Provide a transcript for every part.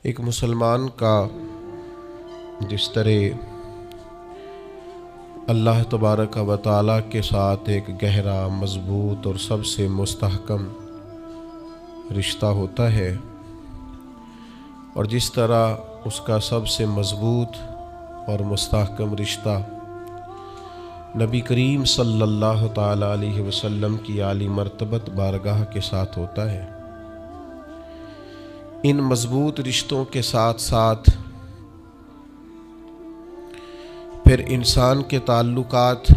ایک مسلمان کا جس طرح اللہ تبارک و تعالیٰ کے ساتھ ایک گہرا، مضبوط اور سب سے مستحکم رشتہ ہوتا ہے، اور جس طرح اس کا سب سے مضبوط اور مستحکم رشتہ نبی کریم صلی اللہ تعالیٰ علیہ وسلم کی عالی مرتبت بارگاہ کے ساتھ ہوتا ہے، ان مضبوط رشتوں کے ساتھ ساتھ پھر انسان کے تعلقات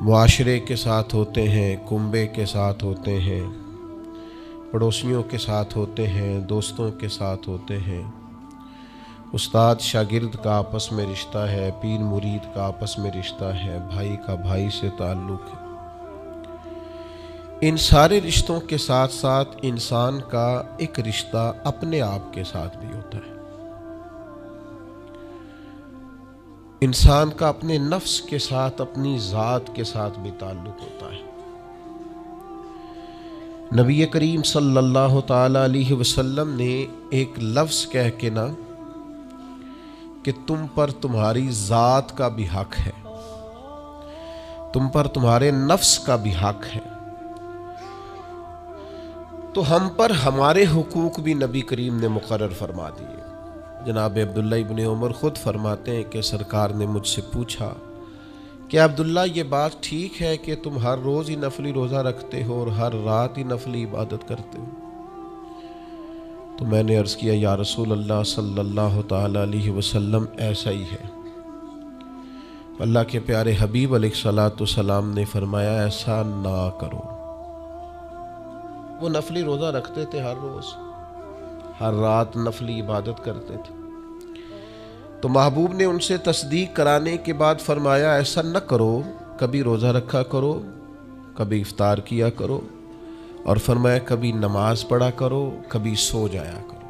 معاشرے کے ساتھ ہوتے ہیں، کنبے کے ساتھ ہوتے ہیں، پڑوسیوں کے ساتھ ہوتے ہیں، دوستوں کے ساتھ ہوتے ہیں، استاد شاگرد کا آپس میں رشتہ ہے، پیر مرید کا آپس میں رشتہ ہے، بھائی کا بھائی سے تعلق ہے۔ ان سارے رشتوں کے ساتھ ساتھ انسان کا ایک رشتہ اپنے آپ کے ساتھ بھی ہوتا ہے۔ انسان کا اپنے نفس کے ساتھ، اپنی ذات کے ساتھ بھی تعلق ہوتا ہے۔ نبی کریم صلی اللہ تعالیٰ علیہ وسلم نے ایک لفظ کہہ کے نا کہ تم پر تمہاری ذات کا بھی حق ہے، تم پر تمہارے نفس کا بھی حق ہے، تو ہم پر ہمارے حقوق بھی نبی کریم نے مقرر فرما دیے۔ جناب عبداللہ ابن عمر خود فرماتے ہیں کہ سرکار نے مجھ سے پوچھا کہ عبداللہ یہ بات ٹھیک ہے کہ تم ہر روز ہی نفلی روزہ رکھتے ہو اور ہر رات ہی نفلی عبادت کرتے ہو؟ تو میں نے عرض کیا یا رسول اللہ صلی اللہ تعالیٰ علیہ وسلم ایسا ہی ہے۔ اللہ کے پیارے حبیب علیہ الصلوۃ والسلام نے فرمایا ایسا نہ کرو۔ وہ نفلی روزہ رکھتے تھے، ہر روز ہر رات نفلی عبادت کرتے تھے، تو محبوب نے ان سے تصدیق کرانے کے بعد فرمایا ایسا نہ کرو، کبھی روزہ رکھا کرو، کبھی افطار کیا کرو، اور فرمایا کبھی نماز پڑھا کرو، کبھی سو جایا کرو۔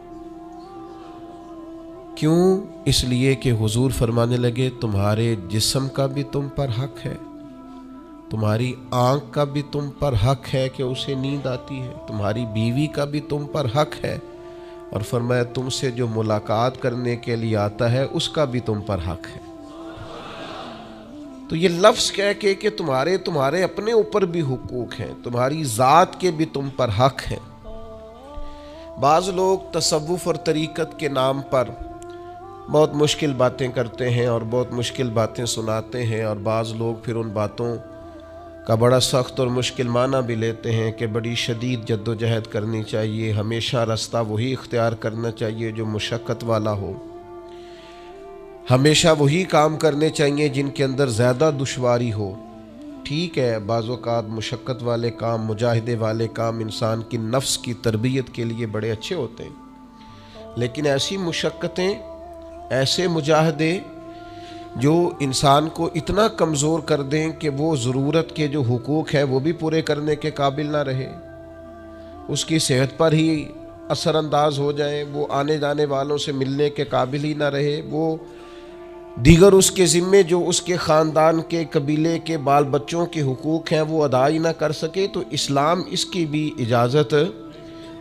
کیوں؟ اس لیے کہ حضور فرمانے لگے تمہارے جسم کا بھی تم پر حق ہے، تمہاری آنکھ کا بھی تم پر حق ہے کہ اسے نیند آتی ہے، تمہاری بیوی کا بھی تم پر حق ہے، اور فرمایا تم سے جو ملاقات کرنے کے لیے آتا ہے اس کا بھی تم پر حق ہے۔ تو یہ لفظ کہہ کے کہ تمہارے اپنے اوپر بھی حقوق ہیں، تمہاری ذات کے بھی تم پر حق ہیں۔ بعض لوگ تصوف اور طریقت کے نام پر بہت مشکل باتیں کرتے ہیں اور بہت مشکل باتیں سناتے ہیں، اور بعض لوگ پھر ان باتوں کا بڑا سخت اور مشکل معنی بھی لیتے ہیں کہ بڑی شدید جد و جہد کرنی چاہیے، ہمیشہ راستہ وہی اختیار کرنا چاہیے جو مشقت والا ہو، ہمیشہ وہی کام کرنے چاہیے جن کے اندر زیادہ دشواری ہو۔ ٹھیک ہے، بعض اوقات مشقت والے کام، مجاہدے والے کام انسان کی نفس کی تربیت کے لیے بڑے اچھے ہوتے ہیں، لیکن ایسی مشقتیں، ایسے مجاہدے جو انسان کو اتنا کمزور کر دیں کہ وہ ضرورت کے جو حقوق ہے وہ بھی پورے کرنے کے قابل نہ رہے، اس کی صحت پر ہی اثر انداز ہو جائیں، وہ آنے جانے والوں سے ملنے کے قابل ہی نہ رہے، وہ دیگر اس کے ذمے جو اس کے خاندان کے قبیلے کے بال بچوں کے حقوق ہیں وہ ادا ہی نہ کر سکے، تو اسلام اس کی بھی اجازت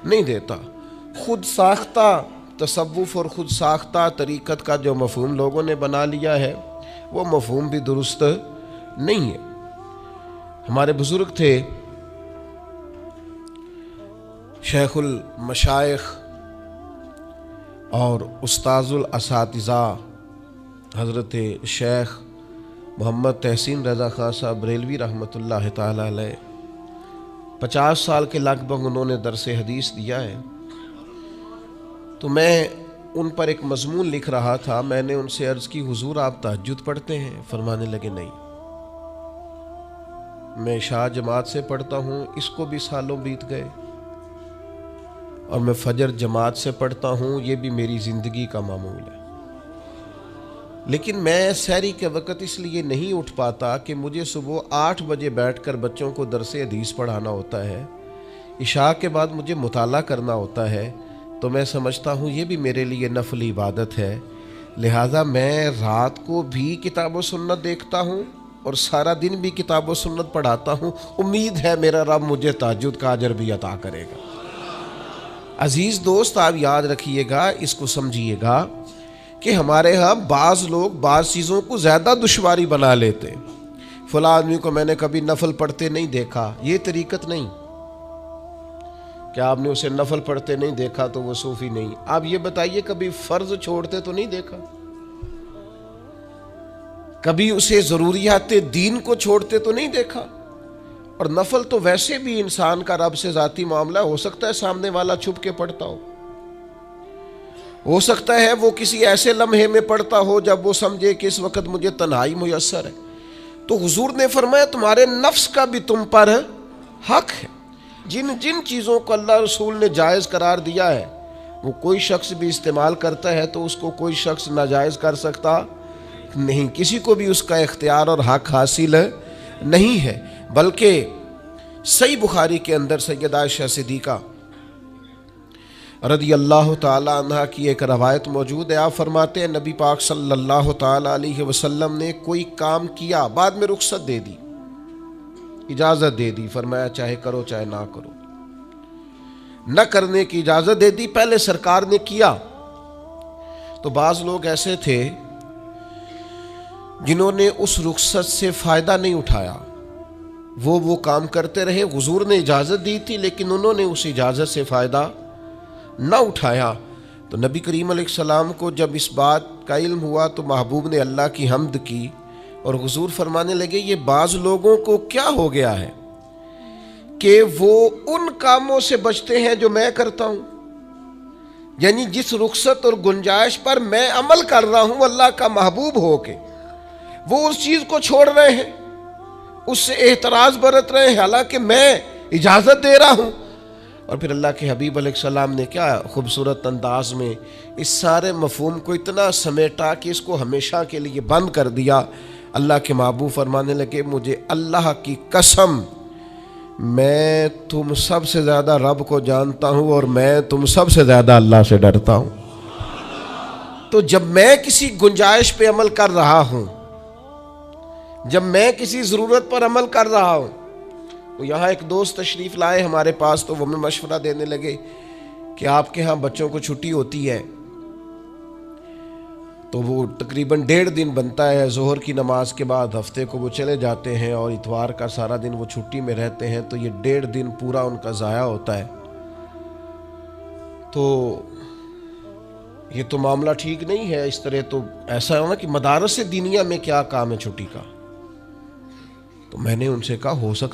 نہیں دیتا۔ خود ساختہ تصوف اور خود ساختہ طریقت کا جو مفہوم لوگوں نے بنا لیا ہے وہ مفہوم بھی درست نہیں ہے۔ ہمارے بزرگ تھے شیخ المشائخ اور استاذ الاساتذہ حضرت شیخ محمد تحسین رضا خان صاحب بریلوی رحمۃ اللہ تعالی علیہ، 50 سال کے لگ بھگ انہوں نے درس حدیث دیا ہے۔ تو میں ان پر ایک مضمون لکھ رہا تھا، میں نے ان سے عرض کی حضور آپ تہجد پڑھتے ہیں؟ فرمانے لگے نہیں، میں عشاء جماعت سے پڑھتا ہوں، اس کو بھی سالوں بیت گئے، اور میں فجر جماعت سے پڑھتا ہوں، یہ بھی میری زندگی کا معمول ہے، لیکن میں سحری کے وقت اس لیے نہیں اٹھ پاتا کہ مجھے صبح 8 بجے بیٹھ کر بچوں کو درس حدیث پڑھانا ہوتا ہے، عشاء کے بعد مجھے مطالعہ کرنا ہوتا ہے، تو میں سمجھتا ہوں یہ بھی میرے لیے نفلی عبادت ہے، لہٰذا میں رات کو بھی کتاب و سنت دیکھتا ہوں اور سارا دن بھی کتاب و سنت پڑھاتا ہوں، امید ہے میرا رب مجھے تہجد کا اجر بھی عطا کرے گا۔ عزیز دوست آپ یاد رکھیے گا، اس کو سمجھیے گا کہ ہمارے ہاں بعض لوگ بعض چیزوں کو زیادہ دشواری بنا لیتے ہیں۔ فلاں آدمی کو میں نے کبھی نفل پڑھتے نہیں دیکھا، یہ طریقت نہیں کہ آپ نے اسے نفل پڑھتے نہیں دیکھا تو وہ صوفی نہیں۔ آپ یہ بتائیے کبھی فرض چھوڑتے تو نہیں دیکھا، کبھی اسے ضروریات دین کو چھوڑتے تو نہیں دیکھا۔ اور نفل تو ویسے بھی انسان کا رب سے ذاتی معاملہ، ہو سکتا ہے سامنے والا چھپ کے پڑھتا ہو سکتا ہے وہ کسی ایسے لمحے میں پڑھتا ہو جب وہ سمجھے کہ اس وقت مجھے تنہائی میسر ہے۔ تو حضور نے فرمایا تمہارے نفس کا بھی تم پر حق ہے۔ جن جن چیزوں کو اللہ رسول نے جائز قرار دیا ہے وہ کوئی شخص بھی استعمال کرتا ہے تو اس کو کوئی شخص ناجائز کر سکتا نہیں، کسی کو بھی اس کا اختیار اور حق حاصل نہیں ہے۔ بلکہ صحیح بخاری کے اندر سیدہ عائشہ صدیقہ رضی اللہ تعالی عنہ کی ایک روایت موجود ہے۔ آپ فرماتے ہیں نبی پاک صلی اللہ تعالی علیہ وسلم نے کوئی کام کیا، بعد میں رخصت دے دی، اجازت دے دی، فرمایا چاہے کرو چاہے نہ کرو، نہ کرنے کی اجازت دے دی۔ پہلے سرکار نے کیا تو بعض لوگ ایسے تھے جنہوں نے اس رخصت سے فائدہ نہیں اٹھایا، وہ کام کرتے رہے۔ حضور نے اجازت دی تھی لیکن انہوں نے اس اجازت سے فائدہ نہ اٹھایا۔ تو نبی کریم علیہ السلام کو جب اس بات کا علم ہوا تو محبوب نے اللہ کی حمد کی اور حضور فرمانے لگے یہ بعض لوگوں کو کیا ہو گیا ہے کہ وہ ان کاموں سے بچتے ہیں جو میں کرتا ہوں، یعنی جس رخصت اور گنجائش پر میں عمل کر رہا ہوں اللہ کا محبوب ہو کے، وہ اس چیز کو چھوڑ رہے ہیں، اس سے احتراز برت رہے ہیں حالانکہ میں اجازت دے رہا ہوں۔ اور پھر اللہ کے حبیب علیہ السلام نے کیا خوبصورت انداز میں اس سارے مفہوم کو اتنا سمیٹا کہ اس کو ہمیشہ کے لیے بند کر دیا۔ اللہ کے محبوب فرمانے لگے مجھے اللہ کی قسم میں تم سب سے زیادہ رب کو جانتا ہوں اور میں تم سب سے زیادہ اللہ سے ڈرتا ہوں۔ تو جب میں کسی گنجائش پہ عمل کر رہا ہوں، جب میں کسی ضرورت پر عمل کر رہا ہوں، تو یہاں ایک دوست تشریف لائے ہمارے پاس تو وہ ہمیں مشورہ دینے لگے کہ آپ کے ہاں بچوں کو چھٹی ہوتی ہے تو وہ تقریباً 1.5 دن بنتا ہے، ظہر کی نماز کے بعد ہفتے کو وہ چلے جاتے ہیں اور اتوار کا سارا دن وہ چھٹی میں رہتے ہیں، تو یہ 1.5 دن پورا ان کا ضائع ہوتا ہے۔ تو یہ تو معاملہ ٹھیک نہیں ہے، اس طرح تو ایسا ہونا کہ مدارس دینیہ میں کیا کام ہے چھٹی کا؟ تو میں نے ان سے کہا ہو سکتا